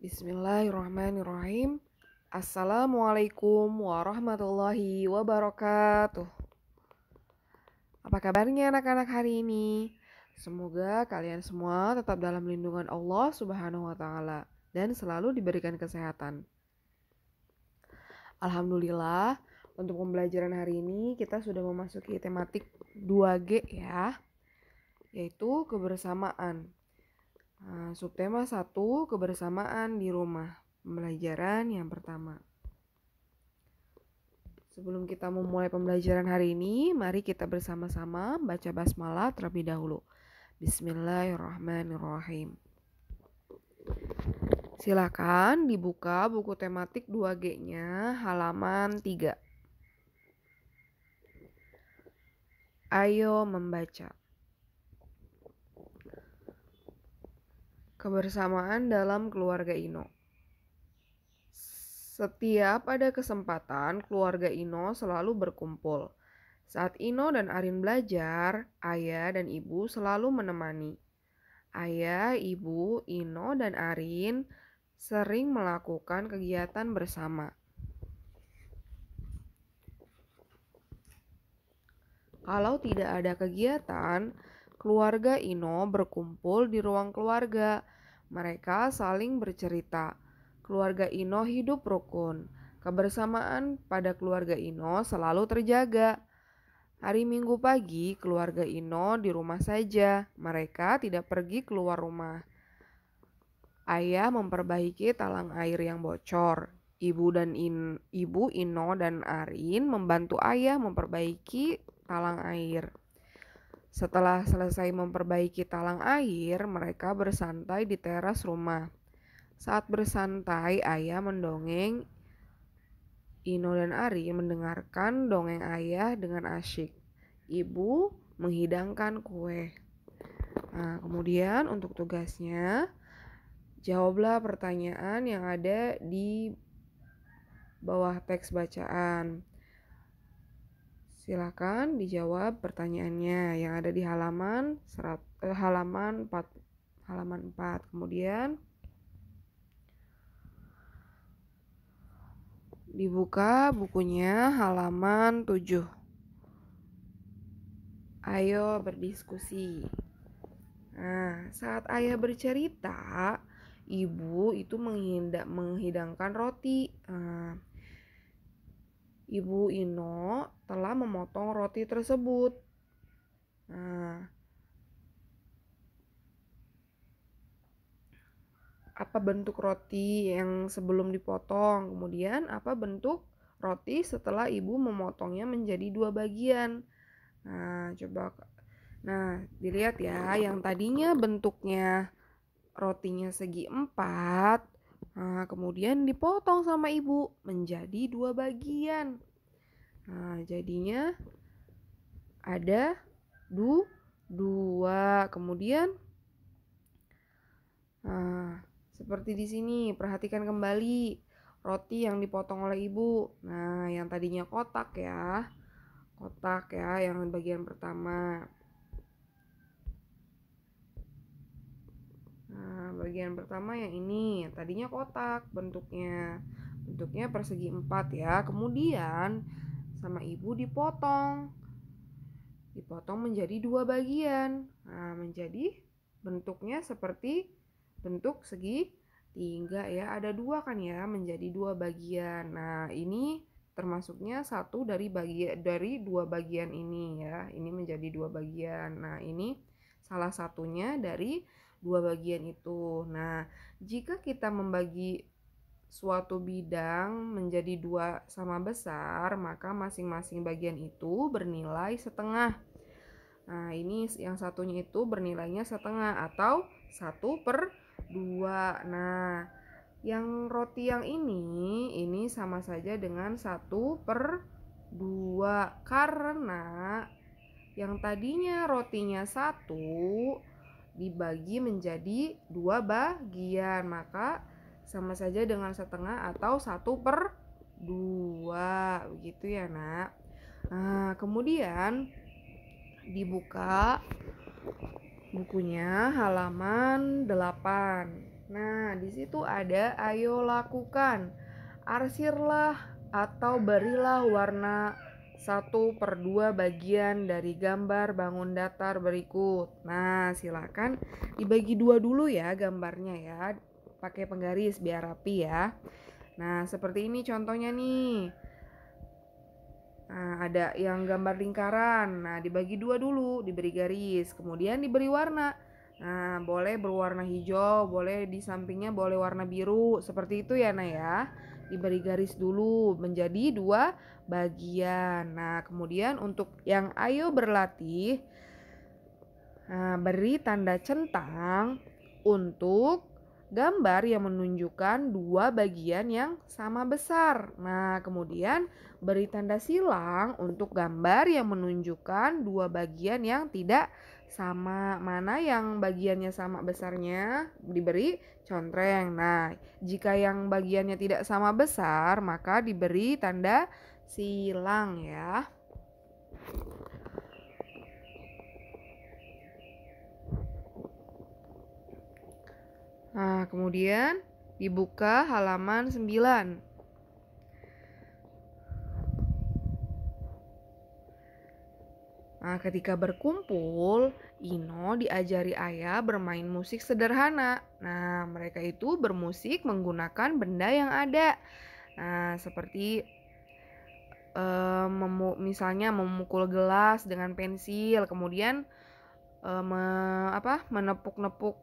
Bismillahirrahmanirrahim. Assalamualaikum warahmatullahi wabarakatuh. Apa kabarnya anak-anak hari ini? Semoga kalian semua tetap dalam lindungan Allah Subhanahu wa taala dan selalu diberikan kesehatan. Alhamdulillah, untuk pembelajaran hari ini kita sudah memasuki tematik 2G ya, yaitu kebersamaan. Subtema 1, kebersamaan di rumah. Pembelajaran yang pertama. Sebelum kita memulai pembelajaran hari ini, mari kita bersama-sama baca basmalah terlebih dahulu. Bismillahirrahmanirrahim. Silakan dibuka buku tematik 2G-nya halaman 3. Ayo membaca. Kebersamaan dalam keluarga Ino. Setiap ada kesempatan, keluarga Ino selalu berkumpul. Saat Ino dan Arin belajar, ayah dan ibu selalu menemani. Ayah, ibu, Ino, dan Arin sering melakukan kegiatan bersama. Kalau tidak ada kegiatan, keluarga Ino berkumpul di ruang keluarga. Mereka saling bercerita. Keluarga Ino hidup rukun. Kebersamaan pada keluarga Ino selalu terjaga. Hari Minggu pagi, keluarga Ino di rumah saja. Mereka tidak pergi keluar rumah. Ayah memperbaiki talang air yang bocor. Ibu Ino dan Arin membantu ayah memperbaiki talang air. Setelah selesai memperbaiki talang air, mereka bersantai di teras rumah. Saat bersantai, ayah mendongeng. Ino dan Arin mendengarkan dongeng ayah dengan asyik. Ibu menghidangkan kue. Kemudian untuk tugasnya, jawablah pertanyaan yang ada di bawah teks bacaan. Silakan dijawab pertanyaannya yang ada di halaman 4. Kemudian dibuka bukunya halaman 7. Ayo berdiskusi. Saat ayah bercerita, ibu itu menghidangkan roti. Ibu Ino telah memotong roti tersebut. Apa bentuk roti yang sebelum dipotong? Kemudian apa bentuk roti setelah ibu memotongnya menjadi 2 bagian? Dilihat ya, yang tadinya bentuknya rotinya segi 4, kemudian dipotong sama ibu menjadi 2 bagian. Jadinya ada 2. Kemudian seperti di sini, perhatikan kembali roti yang dipotong oleh ibu. Yang tadinya kotak ya, yang bagian pertama. Bagian pertama yang ini, tadinya kotak bentuknya persegi 4 ya. Kemudian sama ibu dipotong menjadi 2 bagian. Menjadi bentuknya seperti bentuk segitiga ya. Ada 2 kan ya, menjadi 2 bagian. Ini termasuknya satu dari 2 bagian ini ya. Ini menjadi 2 bagian. Ini salah satunya dari 2 bagian itu. Jika kita membagi suatu bidang menjadi 2 sama besar, maka masing-masing bagian itu bernilai setengah. Ini yang satunya itu bernilainya setengah atau 1/2. Yang roti yang ini sama saja dengan 1/2 karena yang tadinya rotinya 1 dibagi menjadi 2 bagian, maka sama saja dengan setengah atau 1/2. Begitu ya nak. Kemudian dibuka bukunya halaman 8. Nah, di situ ada ayo lakukan. Arsirlah atau berilah warna 1/2 bagian dari gambar bangun datar berikut. Nah, silakan dibagi dua dulu ya gambarnya ya. Pakai penggaris biar rapi ya. Nah, seperti ini contohnya nih. Nah, ada yang gambar lingkaran. Nah, dibagi dua dulu, diberi garis, kemudian diberi warna. Nah, boleh berwarna hijau, boleh di sampingnya boleh warna biru. Seperti itu ya, Nah ya. Diberi garis dulu menjadi dua bagian. Nah, kemudian untuk yang ayo berlatih, beri tanda centang untuk gambar yang menunjukkan dua bagian yang sama besar. Nah, kemudian beri tanda silang untuk gambar yang menunjukkan dua bagian yang tidak sama. Mana yang bagiannya sama besarnya diberi contreng. Nah, jika yang bagiannya tidak sama besar, maka diberi tanda silang ya. Nah, kemudian dibuka halaman 9. Nah, ketika berkumpul, Ino diajari ayah bermain musik sederhana. Nah, mereka itu bermusik menggunakan benda yang ada. Nah, seperti misalnya memukul gelas dengan pensil, kemudian menepuk-nepuk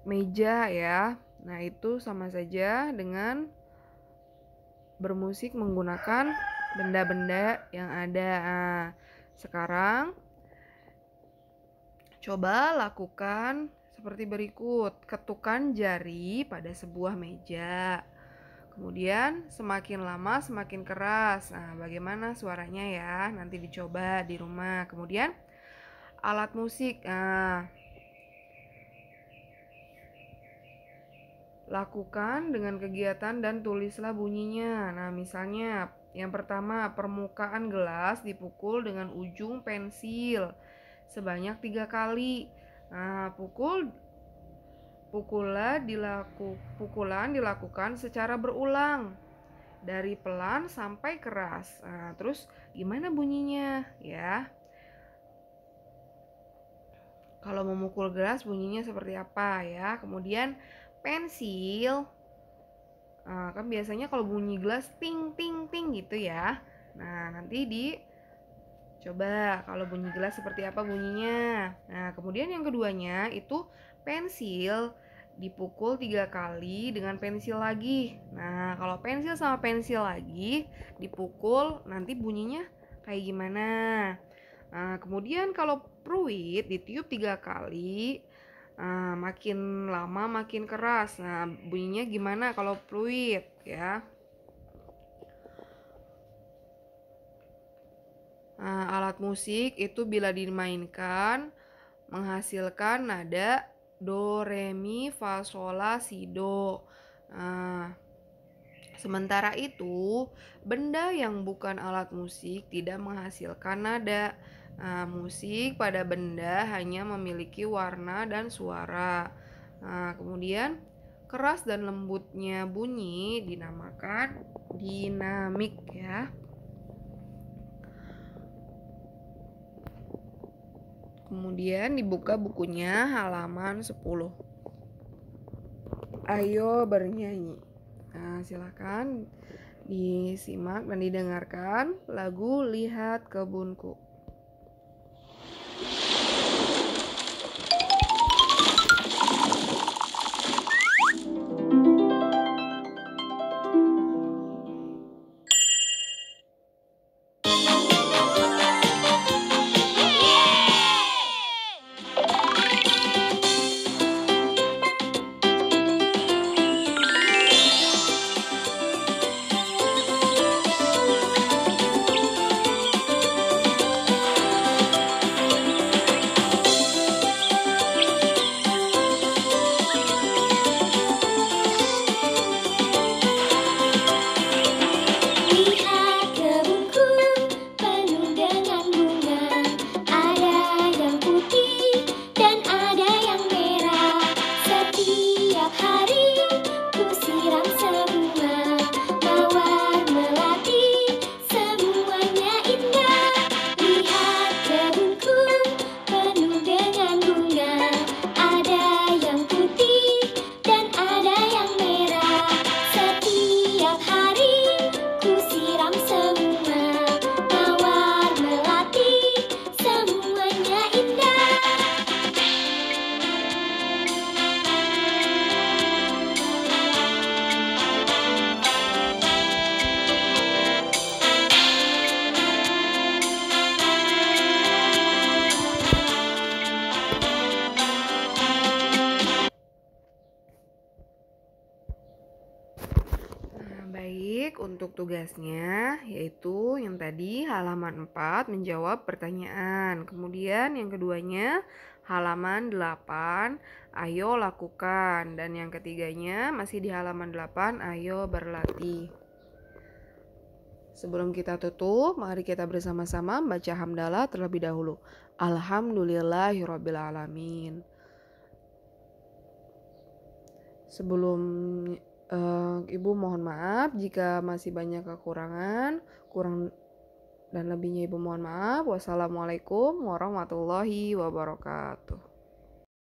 meja ya. Nah, itu sama saja dengan bermusik menggunakan benda-benda yang ada. Nah, sekarang coba lakukan seperti berikut. Ketukan jari pada sebuah meja. Kemudian semakin lama semakin keras. Nah, bagaimana suaranya ya? Nanti dicoba di rumah. Kemudian alat musik. Nah, lakukan dengan kegiatan dan tulislah bunyinya. Nah, misalnya yang pertama, permukaan gelas dipukul dengan ujung pensil sebanyak 3 kali. Nah, pukulan dilakukan secara berulang dari pelan sampai keras. Nah, terus gimana bunyinya ya? Kalau memukul gelas bunyinya seperti apa ya? Kemudian pensil, kan biasanya kalau bunyi gelas ting ting ting gitu ya. Nah, nanti coba kalau bunyi gelas seperti apa bunyinya. Nah, kemudian yang keduanya itu pensil dipukul 3 kali dengan pensil lagi. Nah, kalau pensil sama pensil lagi dipukul nanti bunyinya kayak gimana. Nah, kemudian kalau peluit ditiup 3 kali, makin lama makin keras. Nah, bunyinya gimana kalau peluit ya? Nah, alat musik itu bila dimainkan menghasilkan nada do, re, mi, fa, sol, la, si, do. Nah, sementara itu, benda yang bukan alat musik tidak menghasilkan nada. Nah, musik pada benda hanya memiliki warna dan suara. Nah, kemudian keras dan lembutnya bunyi dinamakan dinamik ya. Kemudian dibuka bukunya halaman 10. Ayo bernyanyi. Nah, silakan disimak dan didengarkan lagu Lihat Kebunku. Baik, untuk tugasnya yaitu yang tadi halaman 4 menjawab pertanyaan. Kemudian yang keduanya halaman 8 ayo lakukan. Dan yang ketiganya masih di halaman 8 ayo berlatih. Sebelum kita tutup, mari kita bersama-sama membaca hamdalah terlebih dahulu. Alhamdulillahirabbil alamin. Sebelum Ibu mohon maaf jika masih banyak kekurangan, kurang dan lebihnya Ibu mohon maaf. Wassalamualaikum warahmatullahi wabarakatuh.